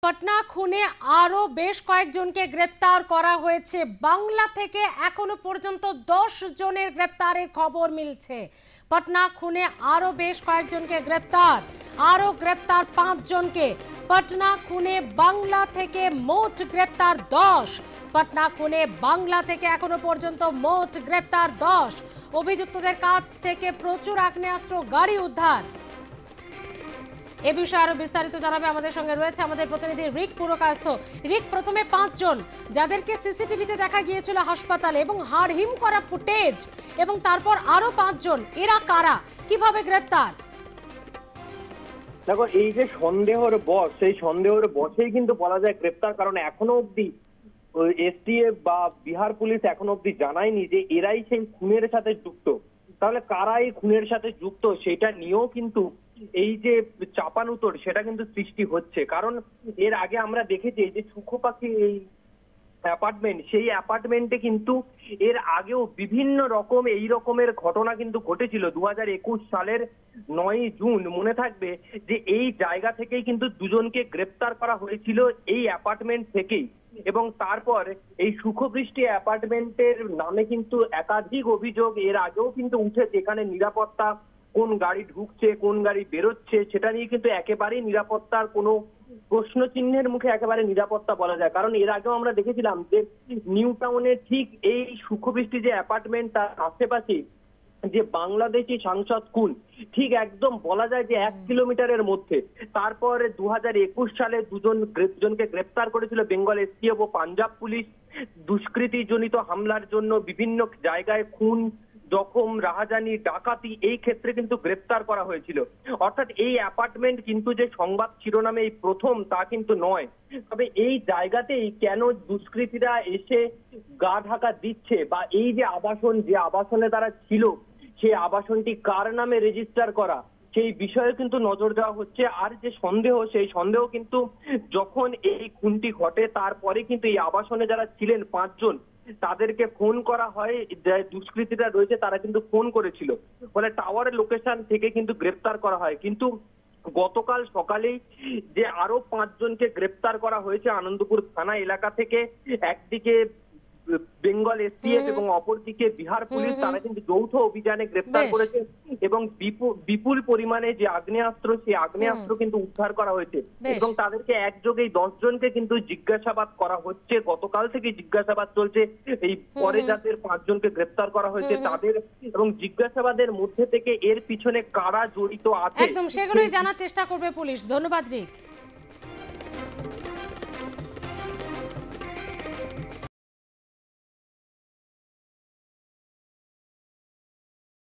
পাটনা খুনে আরো বেশ কয়েকজনকে গ্রেপ্তার করা হয়েছে। বাংলা থেকে এখনো পর্যন্ত 10 জনের গ্রেপ্তারের খবর মিলছে। পাটনা খুনে আরো বেশ কয়েকজনকে গ্রেপ্তার 5 জনকে। পাটনা খুনে বাংলা থেকে মোট গ্রেপ্তার 10। পাটনা খুনে বাংলা থেকে এখনো পর্যন্ত মোট গ্রেপ্তার 10। অভিযুক্তদের কাছ থেকে প্রচুর আগ্নেয়াস্ত্র গাড়ি উদ্ধার। এ বিষয়ে আরো বিস্তারিত জানাবে আমাদের সঙ্গে রয়েছে আমাদের প্রতিনিধি রিক পুরকায়স্থ। রিক, প্রথমে 5 জন যাদেরকে সিসিটিভিতে দেখা গিয়েছিল হাসপাতালে এবং হাড়হিম করা ফুটেজ, এবং তারপর আরো 5 জন, এরা কারা, কিভাবে গ্রেপ্তার? দেখো, এই যে সন্দেহের বস, সেই সন্দেহের বসেই কিন্তু বলা যায় গ্রেপ্তার, কারণ এখনো অব্দি এসটিএফ বা বিহার পুলিশ এখনো অব্দি জানায়নি যে এরাই সেই খুনের সাথে যুক্ত। তাহলে কারা এই খুনের সাথে যুক্ত সেটা নিয়েও কিন্তু এই যে চাপানুতর সেটা কিন্তু সৃষ্টি হচ্ছে। কারণ এর আগে আমরা দেখেছি যে সুখো পাখি এই অ্যাপার্টমেন্ট, সেই অ্যাপার্টমেন্টে কিন্তু এর আগেও বিভিন্ন রকম এই রকমের ঘটনা কিন্তু ঘটেছিল। 2021 সালের 9 জুন মনে থাকবে যে এই জায়গা থেকেই কিন্তু দুজনকে গ্রেপ্তার করা হয়েছিল এই অ্যাপার্টমেন্ট থেকেই। এবং তারপর এই সুখবৃষ্টি অ্যাপার্টমেন্টের নামে কিন্তু একাধিক অভিযোগ এর আগেও কিন্তু উঠেছে। এখানে নিরাপত্তা, কোন গাড়ি ঢুকছে কোন গাড়ি বেরোচ্ছে সেটা নিয়ে কিন্তু একেবারেই নিরাপত্তার কোনো প্রশ্ন চিহ্নের মুখে একেবারে নিরাপত্তা বলা যায়। কারণ এর আগেও আমরা দেখেছিলাম যে নিউ টাউনের ঠিক এই সুখবৃষ্টি যে অ্যাপার্টমেন্ট তার আশেপাশে যে বাংলাদেশি সাংসদ খুন, ঠিক একদম বলা যায় যে 1 কিলোমিটারের মধ্যে। তারপরে 2021 সালে দুজনকে গ্রেপ্তার করেছিল বেঙ্গল এসটিএফ ও পাঞ্জাব পুলিশ। দুষ্কৃতিজনিত হামলার জন্য বিভিন্ন জায়গায় খুন, জখম, রাহাজানি, ডাকাতি, এই ক্ষেত্রে কিন্তু গ্রেপ্তার করা হয়েছিল। অর্থাৎ এই অ্যাপার্টমেন্ট কিন্তু যে সংবাদ শিরোনামে এই প্রথম তা কিন্তু নয়। তবে এই জায়গাতেই কেন দুষ্কৃতীরা এসে গা ঢাকা দিচ্ছে, বা এই যে আবাসন, যে আবাসনে তারা ছিল সেই আবাসনটি কার নামে রেজিস্টার করা, সেই বিষয়ে কিন্তু নজর দেওয়া হচ্ছে। আর যে সন্দেহ, সেই সন্দেহ কিন্তু যখন এই খুনটি ঘটে তারপরে কিন্তু এই আবাসনে যারা ছিলেন 5 জন তাদেরকে ফোন করা হয়, যে দুষ্কৃতীরা রয়েছে তারা কিন্তু ফোন করেছিল, ফলে টাওয়ারের লোকেশন থেকে কিন্তু গ্রেপ্তার করা হয়। কিন্তু গতকাল সকালেই যে আরো 5 জনকে গ্রেপ্তার করা হয়েছে আনন্দপুর থানা এলাকা থেকে, একদিকে বেঙ্গল এসটিএফ এবং অপরদিকে বিহার পুলিশ, তারা কিন্তু যৌথ অভিযানে গ্রেপ্তার করেছে এবং বিপুল পরিমাণে যে আগ্নেয়াস্ত্র, সেই আগ্নেয়াস্ত্র কিন্তু উদ্ধার করা হয়েছে। এবং তাদেরকে একযোগেই 10 জনকে কিন্তু জিজ্ঞাসাবাদ করা হচ্ছে। গতকাল থেকে জিজ্ঞাসাবাদ চলছে। এই পরে যাদের 5 জনকে গ্রেপ্তার করা হয়েছে তাদের, এবং জিজ্ঞাসাবাদের মধ্যে থেকে এর পিছনে কারা জড়িত আছে একদম সেগুলোই জানার চেষ্টা করবে পুলিশ। ধন্যবাদ রিক।